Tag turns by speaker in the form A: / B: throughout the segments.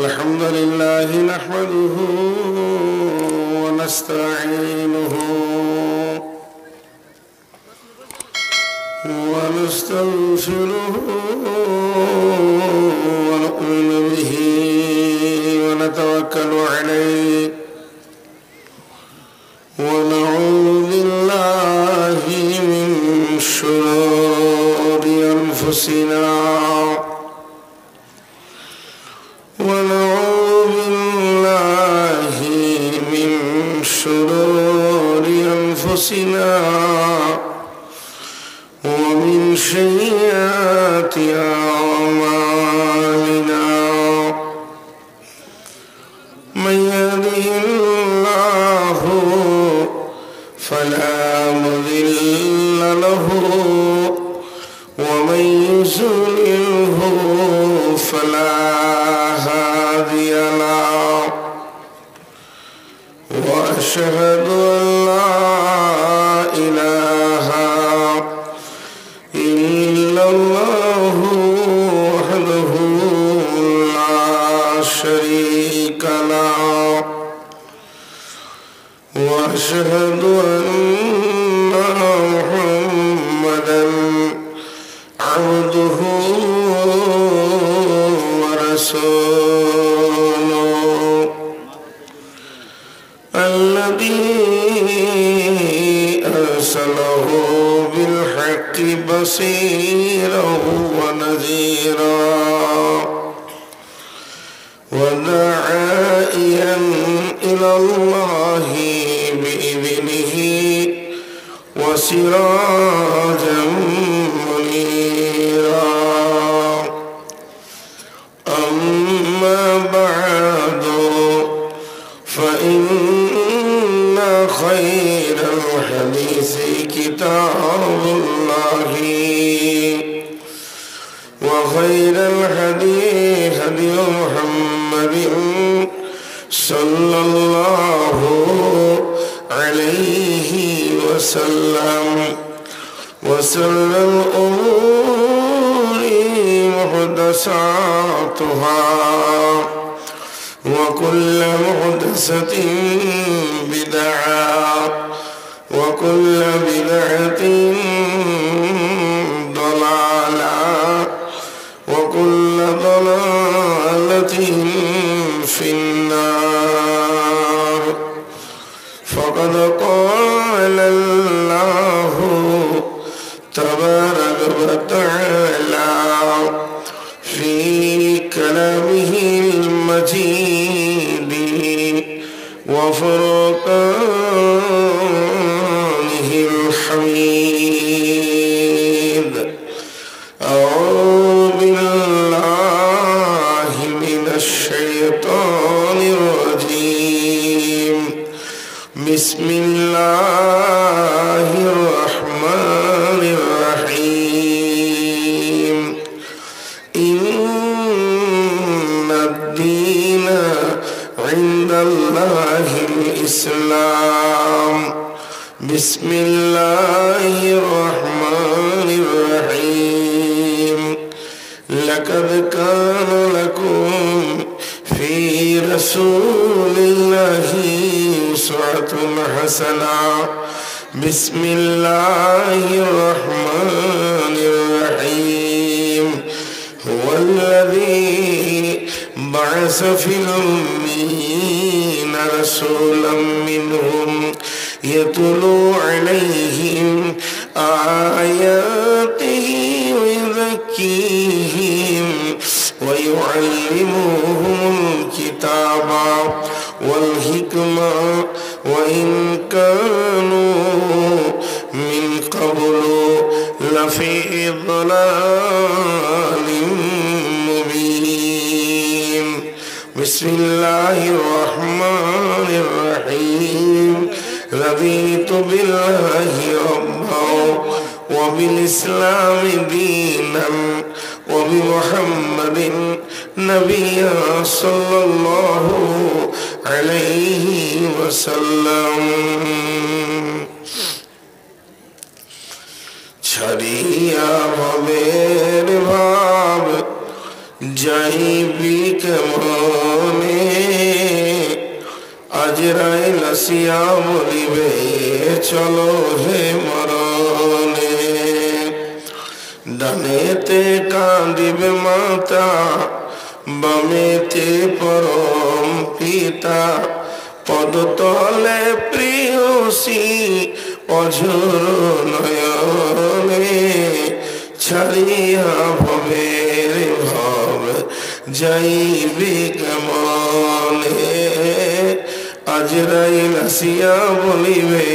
A: الحمد لله نحمده ونستعينه ونستغفره ونؤمن به ونتوكل عليه ونعوذ بالله من شرور أنفسنا ونعوذ بالله من شرور أنفسنا ومن سيئات أعمالنا من يهده الله فلا مضل له ومن يضلله فلا هادي له وأشهد أن لا إله إلا الله وحده لا شريك له وأشهد أن محمدا عبده ورسوله الذي أرسله بالحق بصيرا ونذيرا وداعيا إلى الله بإذنه وسراجا منيرا أما بعد فإن خير الحديث كتاب الله وخير الهدي هدي محمد صلى الله عليه وسلم وشر الأمور محدثاتها وكل محدثة بدعة وكل بدعة ضلالة وكل ضلالة في النار فقد قال الله تبارك وتعالى في كلامه المجيد وفرقانه الحميد أعوذ بالله من الشيطان الرجيم بسم الله الرحمن الرحيم إن الدين عند الله الإسلام بسم الله الرحمن الرحيم لقد كان لكم في رسول الله أسوة حسنة بسم الله الرحمن الرحيم هو الذي بعث في الأميين رسولا منهم يتلو عليهم آياته ويزكيهم ويعلمهم الكتاب والحكمة وإن كانوا من قبل لفي ضلال مبين بسم الله الرحمن الرحيم رضيت بالله ربا وبالإسلام دينا وبمحمد نبيا صلى الله عليه وسلم ছাড়িয়া ভবের ভাব যাইবি কেমনে আজরাইল আসিয়া বলিবে চলো হে মরণে। ডানেতে কাঁদিবে মাতা, বামেতে পরম পিতা, পদতলে প্রিয়সী অঝোর নয়নে। ছাড়িয়া ভবের ভব যাইবি কেমনে আজরাইল আসিয়া বলিবে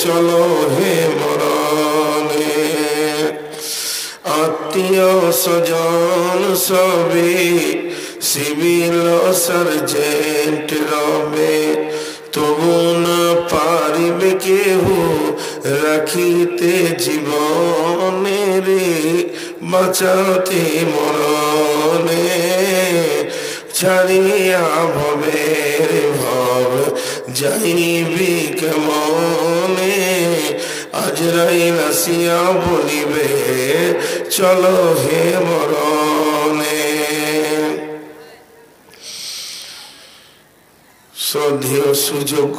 A: চলো হে মরণে। আত্মীয় স্বজন সবে সিভিল সার্জেন্ট রবে, তবু না পারিবে কেহ রাখিতে জীবনে রে বাঁচাতে মরণে। ছাড়িয়া ভবের ভব যাইবি কেমনে আজরাইল আসিয়া বলিবে চলো হে মরণে। শ্রদ্ধেয় সুযোগ্য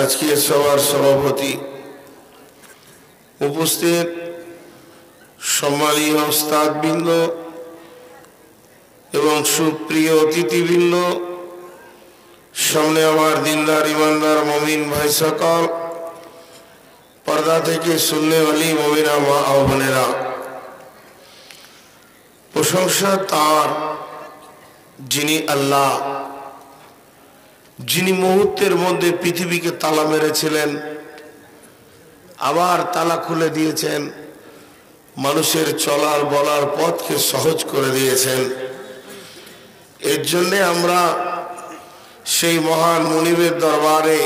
A: আজকে সবার সভাপতি, উপস্থিত সম্মানীয় ওস্তাদবৃন্দ এবং সুপ্রিয় অতিথিবৃন্দ, সামনে আমার দিনদার ইমানদার মমিন ভাই সকল, পর্দা থেকে শুননে वाली মমিনা মা ও বোনেরা, প্রশংসা তার যিনি আল্লাহ, যিনি মুহূর্তের মধ্যে পৃথিবীকে তালা মেরেছিলেন, আবার তালা খুলে দিয়েছেন, মানুষের চলার বলার পথকে সহজ করে দিয়েছেন। এর জন্যে আমরা সেই মহান মুনিবের দরবারে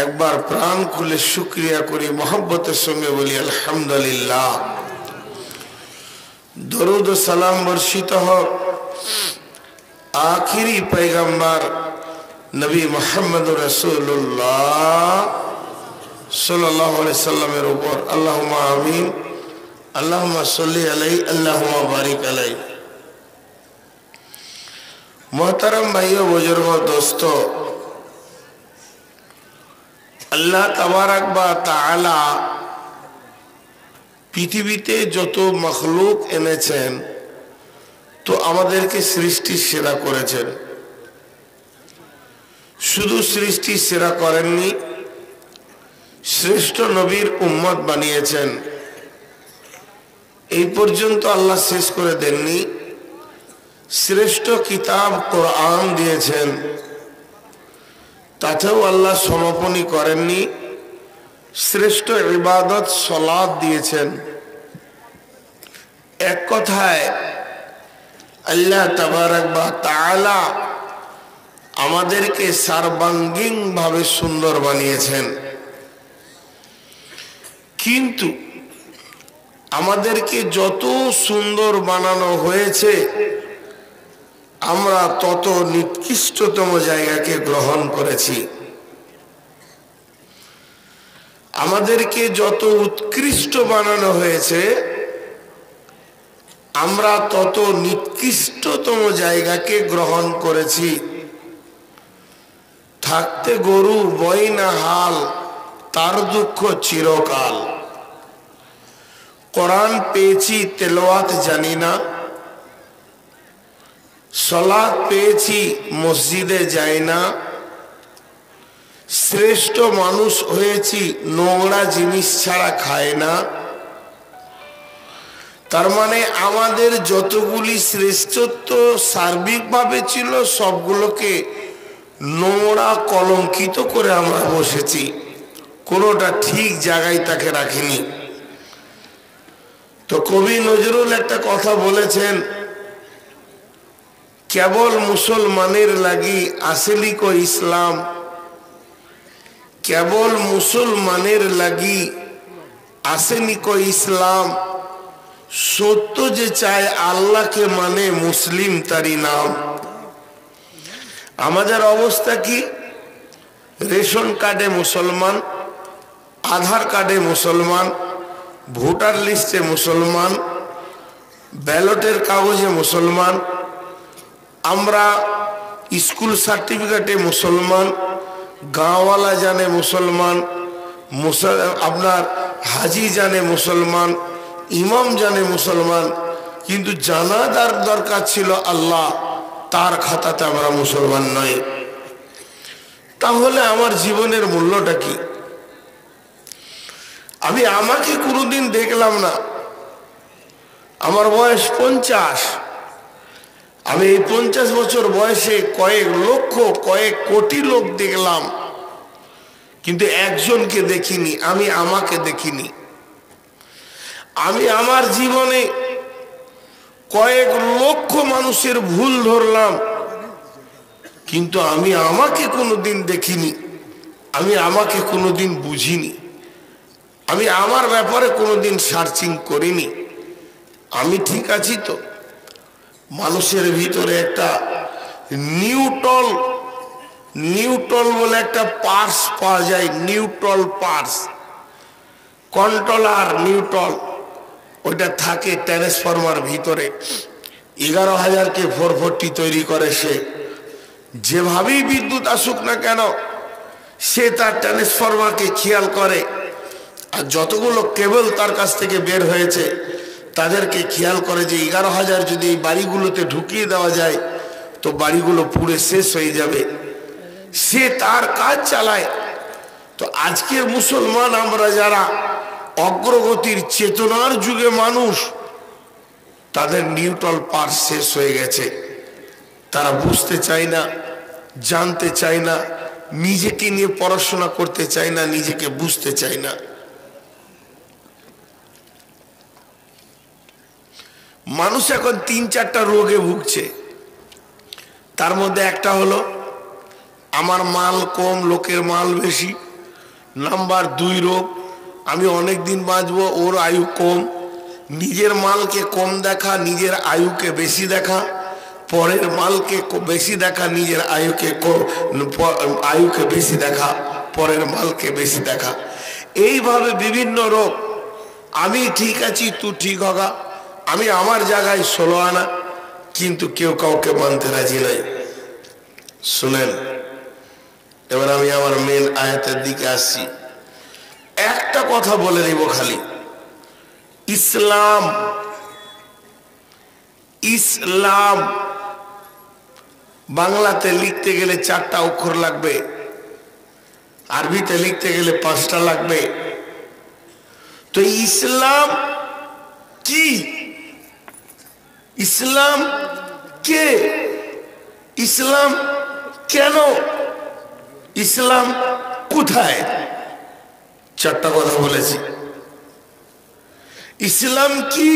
A: একবার প্রাণ খুলে শুকরিয়া করি, মহব্বতের সঙ্গে বলি আলহামদুলিল্লাহ। দরুদ ও সালাম বর্ষিত হোক आखिरी पैगंबर नबी मोहम्मद रसूलुल्लाह सल्लल्लाहु अलैहि वसल्लम এর উপর। আল্লাহুম্মা আমিন, আল্লাহুম্মা সাল্লি আলাইহি, আল্লাহুম্মা বারিক আলাইহি। मोहतरम भाइयों, बुजुर्गों, दोस्तों, अल्लाह तबारक व ताआला পৃথিবীতে যত মখলুক এনেছেন তো আমাদেরকে সৃষ্টির সেরা করেছেন। শুধু সৃষ্টি সেরা করেননি, শ্রেষ্ঠ নবীর উম্মত বানিয়েছেন। এই পর্যন্ত আল্লাহ শেষ করে দেননি, শ্রেষ্ঠ কিতাব কোরআন দিয়েছেন, তাতেও আল্লাহ সমাপনী করেননি, শ্রেষ্ঠ ইবাদত সালাত দিয়েছেন। এক কথায় আল্লাহ তাবারক ওয়া তাআলা আমাদেরকে সার্বাঙ্গীন ভাবে সুন্দর বানিয়েছেন। কিন্তু আমাদেরকে যত সুন্দর বানানো হয়েছে আমরা তত নিকৃষ্টতম জায়গাকে গ্রহণ করেছি। আমাদেরকে যত উৎকৃষ্ট বানানো হয়েছে আমরা তত নিকৃষ্টতম জায়গাকে গ্রহণ করেছি। থাকতে গরু বই না হাল, তার দুঃখ চিরকাল। কোরআন পেয়েছি তেলাওয়াত জানি না, সালাত পেয়েছি মসজিদে যাই না, শ্রেষ্ঠ মানুষ হয়েছি নোংরা জিনিস ছাড়া খায় না। তার মানে আমাদের যতগুলি শ্রেষ্ঠত্ব সার্বিকভাবে ছিল সবগুলোকে নোংরা কলঙ্কিত করে আমরা বসেছি, কোনোটা ঠিক জায়গায় তাকে রাখিনি। তো কবি নজরুল একটা কথা বলেছেন, কেবল মুসলমানের লাগি আসেলি কো ইসলাম, কেবল মুসলমানের লাগি আসেনি কো ইসলাম, সত্য যে চায় আল্লাহকে মানে মুসলিম তারি নাম। আমাদের অবস্থা কি? রেশন কার্ডে মুসলমান, আধার কার্ডে মুসলমান, ভোটার লিস্টে মুসলমান, ব্যালটের কাগজে মুসলমান, আমরা স্কুল সার্টিফিকেটে মুসলমান, গাঁওয়ালা জানে মুসলমান, আপনার হাজি জানে মুসলমান, ইমাম জানে মুসলমান, কিন্তু জানার দরকার ছিল আল্লাহ, তার খাতাতে আমরা মুসলমান নই। তাহলে আমার জীবনের মূল্যটা কি? আমি আমাকে কোনোদিন দেখলাম না। আমার বয়স 50। আমি এই 50 বছর বয়সে কয়েক লক্ষ কয়েক কোটি লোক দেখলাম, কিন্তু একজনকে দেখিনি। আমি আমাকে দেখিনি। আমি আমার জীবনে কয়েক লক্ষ মানুষের ভুল ধরলাম, কিন্তু আমি আমাকে কোনোদিন দেখিনি। আমি আমাকে কোনোদিন বুঝিনি। আমি আমার ব্যাপারে কোনোদিন সার্চিং করিনি। আমি ঠিক আছি তো? মানুষের ভিতরে একটা নিউট্রাল বলে একটা পার্স পাওয়া যায়, নিউট্রাল পার্স, কন্ট্রোলার নিউট্রাল, ওইটা থাকে ট্রান্সফরমার ভিতরে। 11,000 কে 440 তৈরি করে সে। যেভাবেই বিদ্যুৎ আসুক না কেন, সে তার ট্রান্সফরমারকে খেয়াল করে, আর যতগুলো কেবল তার কাছ থেকে বের হয়েছে তাদেরকে খেয়াল করে যে 11,000 যদি এই বাড়িগুলোতে ঢুকিয়ে দেওয়া যায় তো বাড়িগুলো পুড়ে শেষ হয়ে যাবে। সে তার কাজ চালায়। তো আজকের মুসলমান আমরা যারা অগ্রগতির চেতনার যুগে মানুষ, তাদের নিউট্রাল পার্স শেষ হয়ে গেছে। তারা বুঝতে চায় না, জানতে চায় না, নিজেকে নিয়ে পড়াশোনা করতে চায় না, নিজেকে বুঝতে চায় না। মানুষ এখন 3-4টা রোগে ভুগছে। তার মধ্যে একটা হলো আমার মাল কম, লোকের মাল বেশি। নাম্বার 2 রোগ, আমি অনেক দিন বাঁচবো, ওর আয়ু কম। নিজের মালকে কম দেখা, নিজের আয়ুকে বেশি দেখা, পরের মালকে বেশি দেখা, নিজের আয়ুকে বেশি দেখা, পরের মালকে বেশি দেখা। এইভাবে বিভিন্ন রোগ। আমি ঠিক আছি, তুই ঠিক হগা, আমি আমার জায়গায় 16 আনা, কিন্তু কেউ কাউকে মানতে রাজি নাই। শুনেন, এবার আমি আমার মেন আয়াতের দিকে আসছি। একটা কথা বলে নিব খালি, ইসলাম ইসলাম বাংলাতে লিখতে গেলে 4টা অক্ষর লাগবে, আরবিতে লিখতে গেলে 5টা লাগবে। তো ইসলাম কি? ইসলাম কে? ইসলাম কেন? ইসলাম কোথায়? 4টা কথা বলেছি। ইসলাম কি?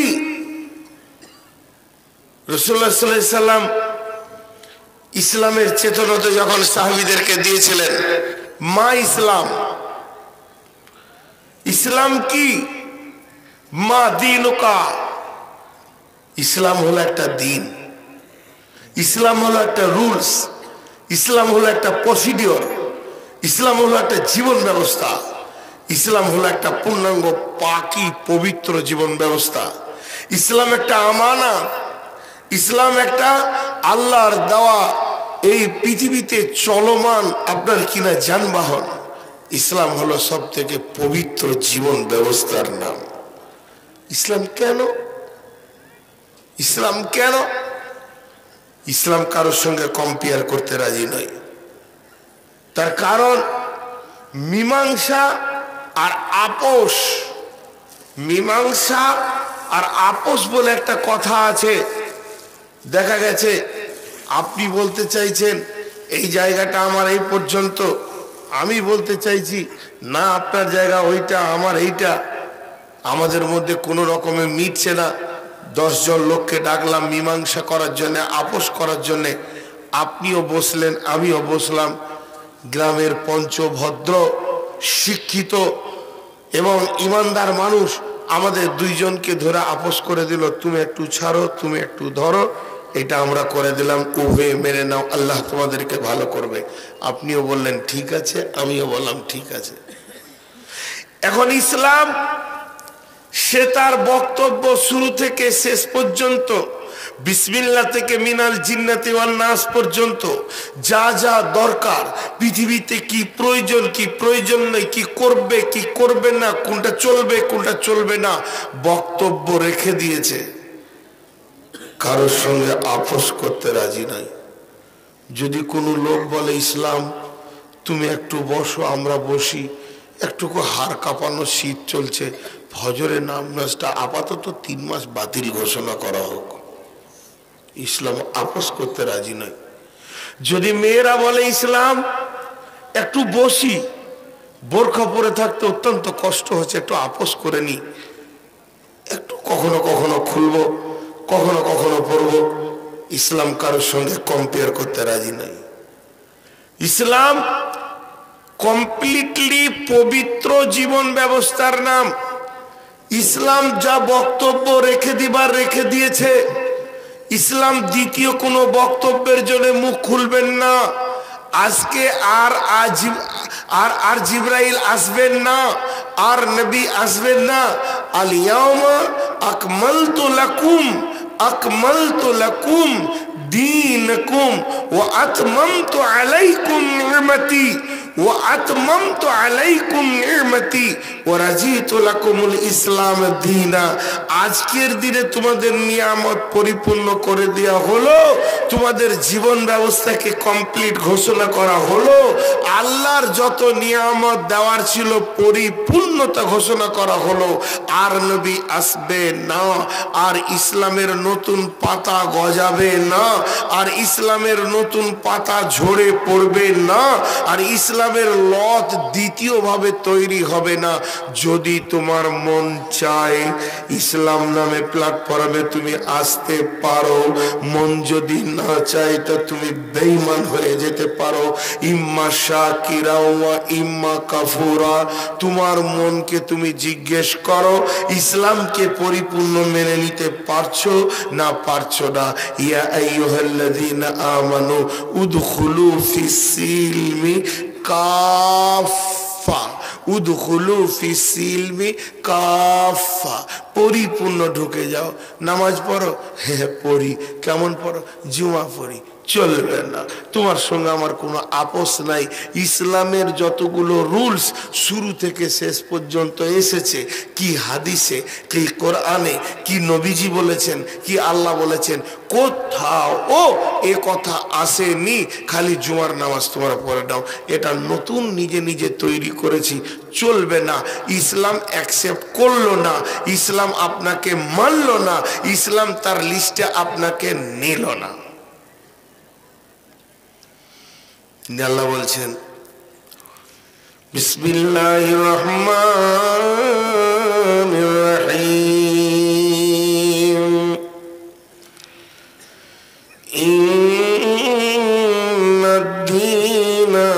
A: রাসূলুল্লাহ সাল্লাল্লাহু আলাইহি সাল্লাম ইসলামের চেতনা তো যখন সাহাবীদেরকে দিয়েছিলেন, মা ইসলাম। ইসলাম কি? মা দীনুকা। ইসলাম হলো একটা দিন, ইসলাম হলো একটা রুলস, ইসলাম হলো একটা প্রসিডিওর, ইসলাম হলো একটা জীবন ব্যবস্থা, ইসলাম হলো একটা পূর্ণাঙ্গ পাকি পবিত্র জীবন ব্যবস্থা। ইসলাম একটা আমানত, ইসলাম একটা আল্লাহর দেওয়া এই পৃথিবীতে চলমান আপনার কিনা যানবাহন। ইসলাম হলো সব থেকে পবিত্র জীবন ব্যবস্থার নাম। ইসলাম কেন? ইসলাম কেন? ইসলাম কারোর সঙ্গে কম্পেয়ার করতে রাজি নয়। তার কারণ মীমাংসা আর আপোষ। মীমাংসা আর আপোষ বলে একটা কথা আছে। দেখা গেছে আপনি বলতে চাইছেন এই জায়গাটা আমার এই পর্যন্ত, আমি বলতে চাইছি না আপনার জায়গা ওইটা, আমার এইটা, আমাদের মধ্যে কোনো রকমে মিটছে না। 10 জন লোককে ডাকলাম মীমাংসা করার জন্য, আপোষ করার জন্য। আপনিও বসলেন, আমিও বসলাম। গ্রামের পঞ্চভদ্র শিক্ষিত এবং ইমানদার মানুষ আমাদের 2 জনকে ধরে আপোষ করে দিল, তুমি একটু ছাড়ো, তুমি একটু ধরো, এটা আমরা করে দিলাম, উভয়ে মেনে নাও, আল্লাহ তোমাদেরকে ভালো করবে। আপনিও বললেন ঠিক আছে, আমিও বললাম ঠিক আছে। এখন ইসলাম সে তার বক্তব্য শুরু থেকে শেষ পর্যন্ত বিসমিল্লাহ থেকে মিনাল জিন্নাতি ওয়ান নাস পর্যন্ত যা যা দরকার, পৃথিবীতে কি প্রয়োজন নেই, কি করবে কি করবে না, কোনটা চলবে কোনটা চলবে না, বক্তব্য রেখে দিয়েছে। কারোর সঙ্গে আপোষ করতে রাজি নাই। যদি কোনো লোক বলে ইসলাম তুমি একটু বসো, আমরা বসি, একটুকু হাড় কাঁপানো শীত চলছে, ফজরের নামাজটা আপাতত 3 মাস বাতিল ঘোষণা করা হোক, ইসলাম আপোষ করতে রাজি নয়। যদি মেয়েরা বলে ইসলাম একটু বসি, বোরখা পরে থাকতে অত্যন্ত কষ্ট হচ্ছে, একটু আপোষ করে নি, একটু কখনো কখনো খুলবো, কখনো কখনো পড়বো, ইসলাম কারোর সঙ্গে কম্পেয়ার করতে রাজি নাই। ইসলাম কমপ্লিটলি পবিত্র জীবন ব্যবস্থার নাম। ইসলাম যা বক্তব্য রেখে দিবার রেখে দিয়েছে। ইসলাম দ্বিতীয় কোনো বক্তব্যের জন্য মুখ খুলবেন না। আজকে আর জিবরাইল আসবেন না, আর নবী আসবেন না। আল ইয়াউমা আকমালতু লাকুম দীনকুম ওয়া আতমামতু আলাইকুম নি'মাতি ওয়া আতমামতু আলাইকুম নি'মাতি ওয়া রাজিতু লাকুমুল ইসলাম দীনা। আজকের দিনে তোমাদের নিয়ামত পরিপূর্ণ করে দেওয়া হলো, তোমাদের জীবন ব্যবস্থাকে কমপ্লিট ঘোষণা করা হলো, আল্লাহর যত নিয়ামত দেওয়ার ছিল পরিপূর্ণতা ঘোষণা করা হলো। আর নবী আসবে না, আর ইসলামের নতুন পাতা গজাবে না, আর ইসলামের নতুন পাতা ঝরে পড়বে না, আর ইসলামের লত দ্বিতীয়ভাবে তৈরি হবে না। যদি তোমার মন চায় ইসলাম নামে প্ল্যাটফর্মে তুমি আসতে পারো, মন যদি না চায় তা তুমি বেঈমান হয়ে যেতে পারো। ইম্মা শাকিরা ওয়া ইম্মা কাফুরা। তোমার মনকে তুমি জিজ্ঞেস করো ইসলামকে পরিপূর্ণ মেনে নিতে পারছো না পারছো না। ইয়া আইয়ুহাল্লাযীনা আমানু উদখুলু ফিস-সিলমি কাফা, উদখুলু ফিস-সিলমি কাফা, পরিপূর্ণ ঢুকে যাও। নামাজ পড়ো, হ্যাঁ পড়ি। কেমন পড়ো? জুমা পড়ি। চলবে না, তোমার সঙ্গে আমার কোনো আপোষ নাই। ইসলামের যতগুলো রুলস শুরু থেকে শেষ পর্যন্ত এসেছে, কি হাদিসে, কি কোরআনে, কি নবীজি বলেছেন, কি আল্লাহ বলেছেন, কোথাও এ কথা আসেনি খালি জুমার নামাজ তোমরা পড়ে দাও। এটা নতুন নিজে নিজে তৈরি করেছি, চলবে না। ইসলাম অ্যাকসেপ্ট করলো না, ইসলাম আপনাকে মানলো না, ইসলাম তার লিস্টে আপনাকে নিল না। আল্লাহ বলছেন বিসমিল্লাহির রহমানির রহিম, ইন্নাদ-দীনা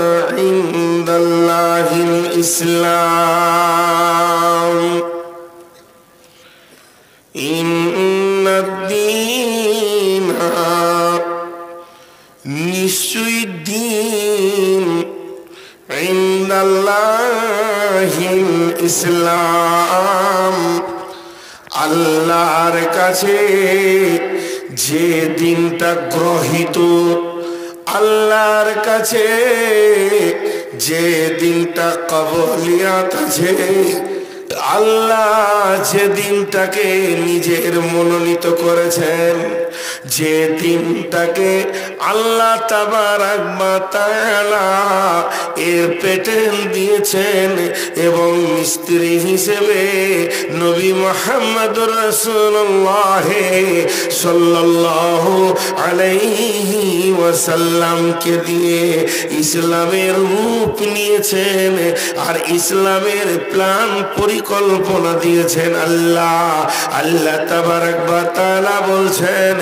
A: ইনদাল্লাহিল ইসলাম, ইন্নাদ-দীনা নিশ্চয়ই দিন ইনদাল্লাহিল ইসলাম, আল্লাহর কাছে যে দিনটা গ্রহীত, আল্লাহর কাছে যে দিনটা কবুলিয়াত আছে, আল্লাহ যে দিনটাকে নিজের মনোনীত করেছেন, যে দিনটাকে আল্লাহ তাবারাক ওয়া তাআলা এর পেটেন্ট দিয়েছেন এবং মিস্ত্রি হিসেবে নবী মুহাম্মদুর রাসূলুল্লাহ সাল্লাল্লাহু আলাইহি ওয়াসাল্লামকে দিয়ে ইসলামের রূপ নিয়েছেন আর ইসলামের প্ল্যান পরিকল্পনা দিয়েছেন আল্লাহ। আল্লাহ তাবারাক ওয়া তাআলা বলছেন,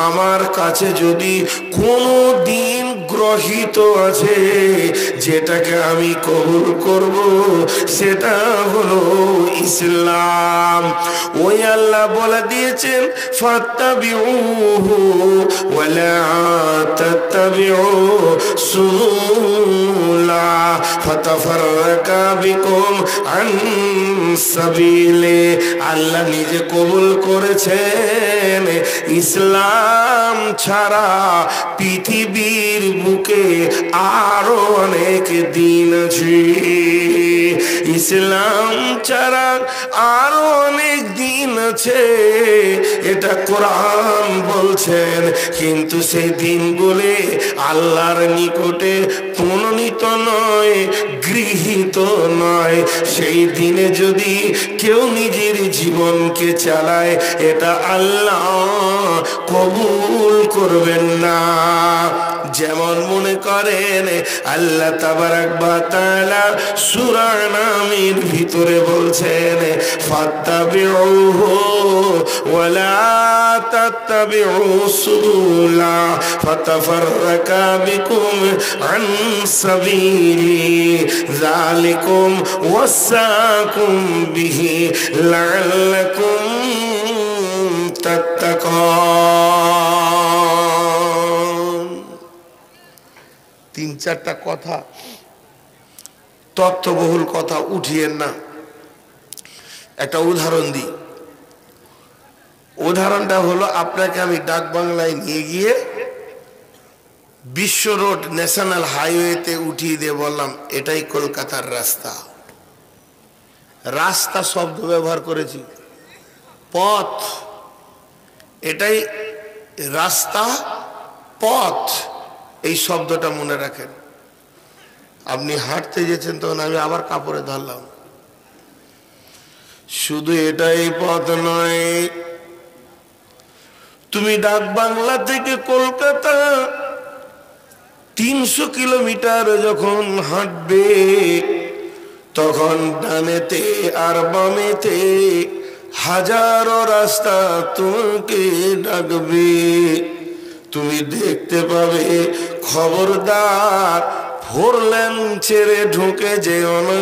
A: আমার কাছে যদি কোনো দিন গ্রহীত আছে, যেটাকে আমি কবুল করব সেটা হলো ইসলাম। ওই আল্লাহ বলে দিয়েছেন ফাত্তাবিউহু ওয়ালা তাত্তাবিউ সুবুলা ফাতাফাররাকা বিকুম আন সাবিলে। আল্লাহ নিজে কবুল করেছেন ইসলাম ছাড়া পৃথিবীর বুকে আরো অনেক দিন আছে, ইসলাম ছাড়া আরো অনেক দিন আছে, এটা কোরআন বলছেন। কিন্তু সেই দিনগুলো আল্লাহর নিকটে প্রণীত নয়, গৃহীত নয়। সেই দিনে যদি কেউ নিজের জীবনকে চালায়, এটা আল্লাহ কবুল করবেন না। যেমন মনে করেন আল্লাহ তাবারাক ওয়া তাআলা সূরা নামের ভিতরে বলছেন ফাত্তাবিউহু ওয়ালা তাত্তাবিউ সুবুলা ফাতাফাররাকা বিকুম আন সাবিলি যালিকুম ওয়াসাকুম বিহি লাআল্লাকুম তাত্তাকুন। তিন চারটা কথা, তথ্যবহুল কথা উঠিয়েন না। একটা উদাহরণ দিই। উদাহরণটা হলো, আপনাকে আমি ডাক বাংলায় নিয়ে গিয়ে বিশ্ব রোড ন্যাশনাল হাইওয়েতে উঠিয়ে দিয়ে বললাম এটাই কলকাতার রাস্তা। রাস্তা শব্দ ব্যবহার করেছি, পথ, এটাই রাস্তা, পথ, এই শব্দটা মনে রাখেন। আপনি হাঁটতে যেছেন তখন আমি আবার কাপড়ে ধরলাম, শুধু এটাই পথ নয়, তুমি ডাক বাংলা থেকে কলকাতা 300 কিলোমিটার যখন হাঁটবে, তখন ডানেতে আর বামেতে হাজারো রাস্তা তোমাকে ডাকবে। তুমি দেখতে পাবে, খবরদার 4 লেন ছেড়ে ঢুকে যেও না,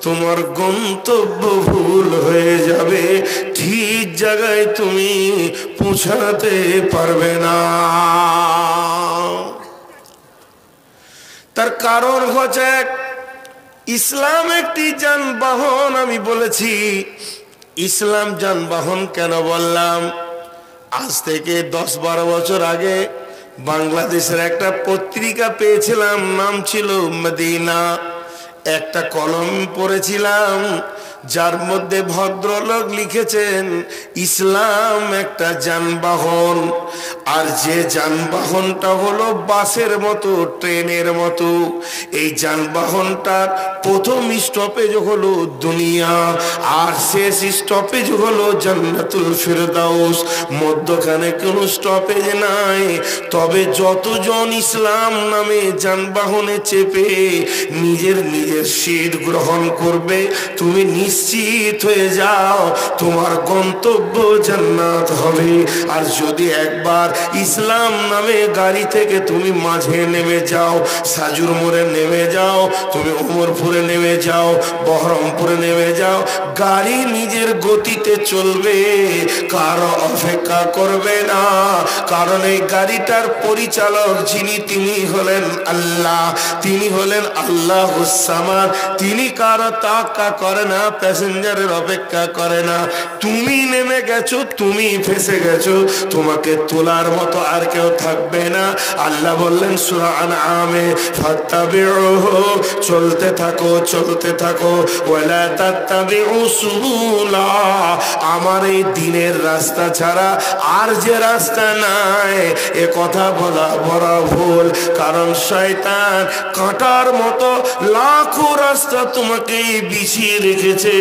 A: তোমার গন্তব্য ভুল হয়ে যাবে, ঠিক জায়গায় তুমি পৌঁছাতে পারবে না। তার কারণ হচ্ছে ইসলাম একটি যানবাহন। আমি বলেছি ইসলাম যানবাহন কেন বললাম, আজ থেকে 10-12 বছর আগে বাংলাদেশের একটা পত্রিকা পেয়েছিলাম, নাম ছিল মদিনা। একটা কলম পড়েছিলাম, যার মধ্যে ভদ্রলোক লিখেছেন ইসলাম একটা যানবাহন। আর যে যানবাহনটা হলো বাসের মতো, ট্রেনের মতো। এই যানবাহনটার প্রথম স্টপেজ হলো দুনিয়া, আর শেষ স্টপেজ হলো জান্নাতুল ফেরদাউস। মধ্যখানে কোনো স্টপেজ নাই। তবে যতজন ইসলাম নামে যানবাহনে চেপে নিজের নিজের সিট গ্রহণ করবে, তুমি নিশ্চিত হয়ে যাও তোমার গন্তব্য জান্নাত হবে। আর যদি একবার ইসলাম নামে গাড়ি থেকে তুমি মাঝে নেমে যাও, সাজুর মোড়ে নেমে যাও, তুমি ওমরপুরে নেমে যাও, বহরমপুরে নেমে যাও, গাড়ি নিজের গতিতে চলবে, কারো অপেক্ষা করবে না। কারণ এই গাড়িটার পরিচালক যিনি, তিনি হলেন আল্লাহ, তিনি হলেন আল্লাহুস সামাদ। তিনি কারো তাওয়াক্কা করে না, প্যাসেঞ্জারের অপেক্ষা করে না। তুমি নেমে গেছো, তুমি ফেসে গেছো, তোমাকে তোলার মতো আর কেউ থাকবে না। আল্লাহ বললেন সূরা আনআমে ফাত্তাবিউহু, চলতে থাকো, চলতে থাকো, ওয়ালা তাত্তাবিউ সুবুলা, আমার এই দ্বীনের রাস্তা ছাড়া আর যে রাস্তা নাই, এ কথা বলা বড় ভুল। কারণ শয়তান কাঁটার মতো লাখো রাস্তা তোমাকে বিছিয়ে রেখেছে,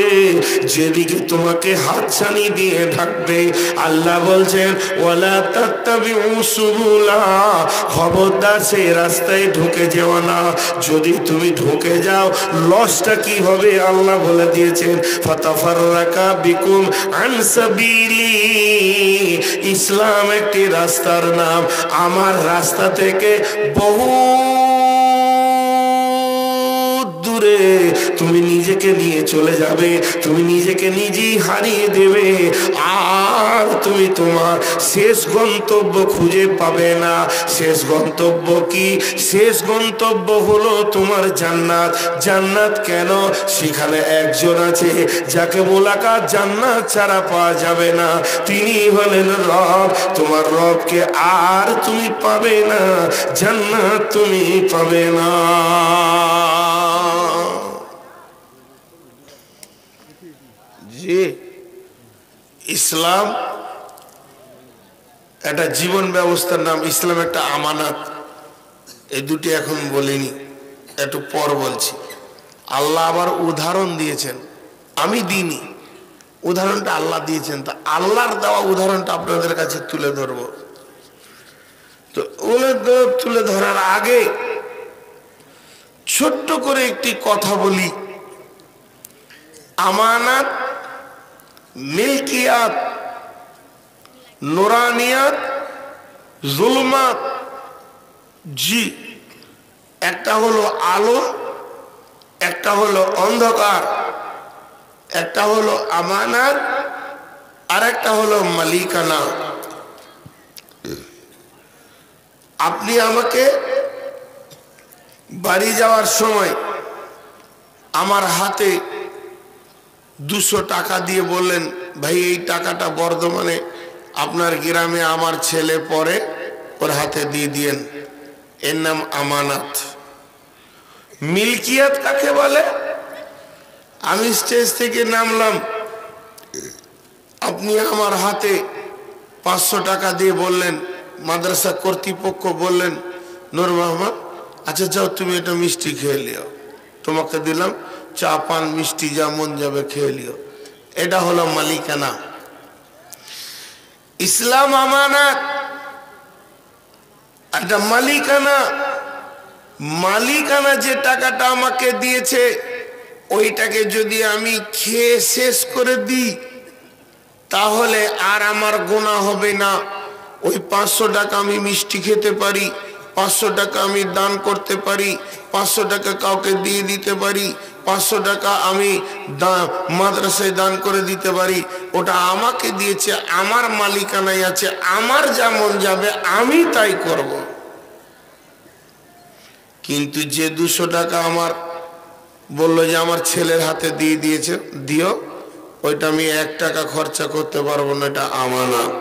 A: যেদিকে তোমাকে হাতছানি দিয়ে ঢাকবে। আল্লাহ বলছেন ওয়ালা তাত্তাবিউ সুবুলা, খবরদার সেই রাস্তায় ঢুকে যেও না। যদি তুমি ঢুকে যাও, লসটা কি হবে আল্লাহ বলে দিয়েছেন ফাতাফাররাকা বিকুম আন সাবিলি, ইসলাম একটি রাস্তার নাম। আমার রাস্তা থেকে বহু দূরে তুমি নিজেকে নিয়ে চলে যাবে, তুমি নিজেকে নিজেই হারিয়ে দেবে, আর তুমি তোমার শেষ গন্তব্য খুঁজে পাবে না। শেষ গন্তব্য কি? শেষ গন্তব্য হলো তোমার জান্নাত। জান্নাত কেন? সেখানে একজন আছে যাকে মোলাকাত জান্নাত ছাড়া পাওয়া যাবে না, তিনি হলেন রব। তোমার রবকে আর তুমি পাবে না, জান্নাত তুমি পাবে না। জি, ইসলাম একটা জীবন ব্যবস্থার নাম, ইসলাম একটা আমানত। এই দুটি এখন বলিনি, একটু পর বলছি। আল্লাহ আবার উদাহরণ দিয়েছেন, আমি দিইনি, উদাহরণটা আল্লাহ দিয়েছেন। তা আল্লাহর দেওয়া উদাহরণটা আপনাদের কাছে তুলে ধরব। তো তুলে ধরার আগে ছোট্ট করে একটি কথা বলি। আমানত, মিলকিয়াত, নুরানিয়াত, জুলমাত। জি, একটা হলো আলো, একটা হলো অন্ধকার, একটা হলো আমানত, আর একটা হলো মালিকানা। আপনি আমাকে বাড়ি যাওয়ার সময় আমার হাতে 200 টাকা দিয়ে বললেন, ভাই এই টাকাটা বর্ধমানে আপনার গ্রামে আমার ছেলে পড়ে, ওর হাতে দিয়ে দিয়েন। এর নাম আমানত। মিলকিয়াত কাকে বলে? আমি স্টেজ থেকে নামলাম, আপনি আমার হাতে 500 টাকা দিয়ে বললেন, মাদ্রাসা কর্তৃপক্ষ বললেন, নূর মোহাম্মদ আচ্ছা যাও তুমি এটা মিষ্টি খেয়ে লিও, তোমাকে দিলাম, চা পান মিষ্টি যা মন যাবে খেয়ে লিও। এটা হলো মালিকানা। ইসলাম আমানত, এটা মালিকানা। মালিকানা যে টাকাটা আমাকে দিয়েছে, ওইটাকে যদি আমি খেয়ে শেষ করে দিই তাহলে আর আমার গুনাহ হবে না। ওই 500 টাকা আমি মিষ্টি খেতে পারি, 500 টাকা আমি দান করতে পারি, 500 টাকা কাউকে দিয়ে দিতে পারি, 500 টাকা আমি মাদ্রাসায় দান করে দিতে পারি। ওটা আমাকে দিয়েছে, আমার মালিকানায় আছে, আমার যেমন যাবে আমি তাই করব। কিন্তু যে 200 টাকা আমার বললো যে আমার ছেলের হাতে দিয়ে দিয়েছে, দিও, ওইটা আমি 1 টাকা খরচা করতে পারবো না, এটা আমানত।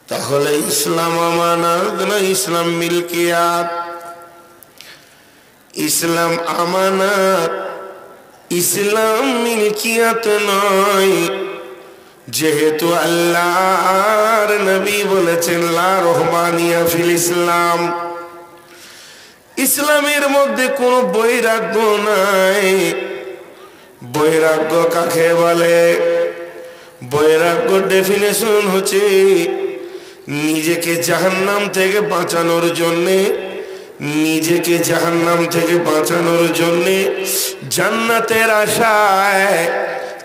A: তাহলে ইসলাম আমানত না, ইসলাম মিলকিয়াত। ইসলাম আমানত, ইসলাম মিলকিয়াত নয়। যেহেতু আল্লাহর নবী বলেছেন লা রহমানিয়া ফিল ইসলাম, ইসলামের মধ্যে কোনো বৈরাগ্য নাই। বৈরাগ্য কাকে বলে? বৈরাগ্য ডেফিনেশন হচ্ছে নিজেকে জাহান্নাম থেকে বাঁচানোর জন্যে, নিজেকে জাহান্নাম থেকে বাঁচানোর জন্যে জান্নাতের আশায়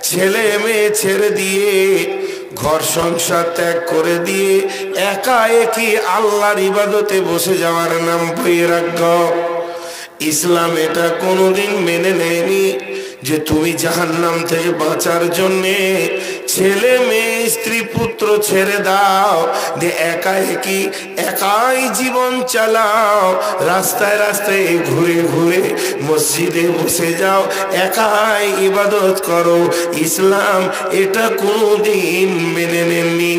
A: ছেলে মেয়ে ছেড়ে দিয়ে, ঘর সংসার ত্যাগ করে দিয়ে একাএকি আল্লাহর ইবাদতে বসে যাওয়ার নাম বৈরাগ্য। ইসলাম এটা কোনোদিন মেনে নেয়নি যে তুমি জাহান্নাম থেকে বাঁচার জন্যে ছেলে মেয়ে স্ত্রী পুত্র ছেড়ে দাও, যে একাএকি একাই জীবন চালাও, রাস্তায় রাস্তায় ঘুরে ঘুরে মসজিদে বসে যাও, একাই ইবাদত করো। ইসলাম এটা কোনোদিন মেনে নেননি।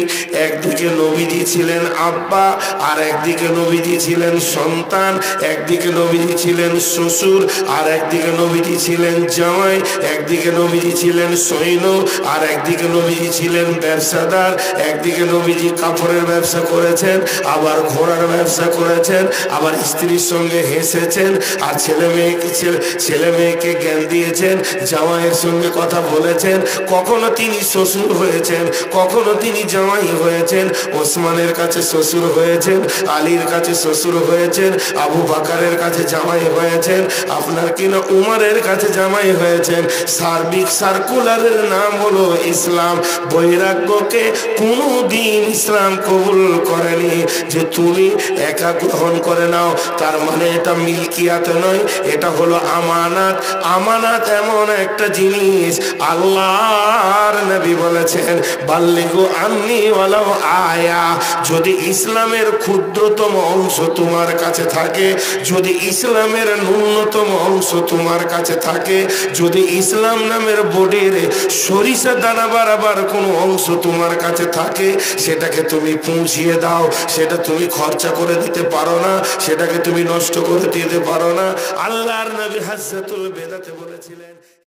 A: একদিকে নবীজি ছিলেন আব্বা, আর একদিকে নবীজি ছিলেন সন্তান, একদিকে নবীজি ছিলেন শ্বশুর, আর একদিকে নবীজি ছিলেন জামাই, একদিকে নবীজি ছিলেন সৈন্য, আর একদিকে নবীজি ছিলেন ব্যবসাদার। একদিকে নবীজি কাপড়ের ব্যবসা করেছেন, আবার ঘোড়ার ব্যবসা করেছেন, আবার স্ত্রীর সঙ্গে হেসেছেন, আর ছেলে মেয়েকে জ্ঞান দিয়েছেন, জামাইয়ের সঙ্গে কথা বলেছেন। কখনো তিনি শ্বশুর হয়েছেন, কখনো তিনি জামাই হয়েছেন। ওসমানের কাছে শ্বশুর হয়েছেন, আলীর কাছে শ্বশুর হয়েছেন, আবু বাকারের কাছে জামাই হয়েছেন, আপনার কিনা উমরের কাছে জামাই হয়েছেন। সার্বিক সার্কুলারের নাম হলো ইসলাম। বৈরাগ্য যোগ্যকে কোনদিন ইসলাম কবুল করেনি যে তুমি একা গ্রহণ করে নাও। তার মানে এটা মিলকিয়াত নয়, এটা হলো আমানাত। আমানাত এমন একটা জিনিস, আল্লাহর নবী বলেছেন বাল্লিগু আন্নি ওয়ালাউ আয়া। যদি ইসলামের ক্ষুদ্রতম অংশ তোমার কাছে থাকে, যদি ইসলামের ন্যূনতম অংশ তোমার কাছে থাকে, যদি ইসলাম নামের বডির সরিষা দানা বারাবার কোনো অংশ তোমার কাছে থাকে, সেটাকে তুমি পৌঁছিয়ে দাও। সেটা তুমি খরচা করে দিতে পারো না, সেটাকে তুমি নষ্ট করে দিতে পারো না। আল্লাহর নবী হাজ্জাতুল বেদাতে বলেছিলেন।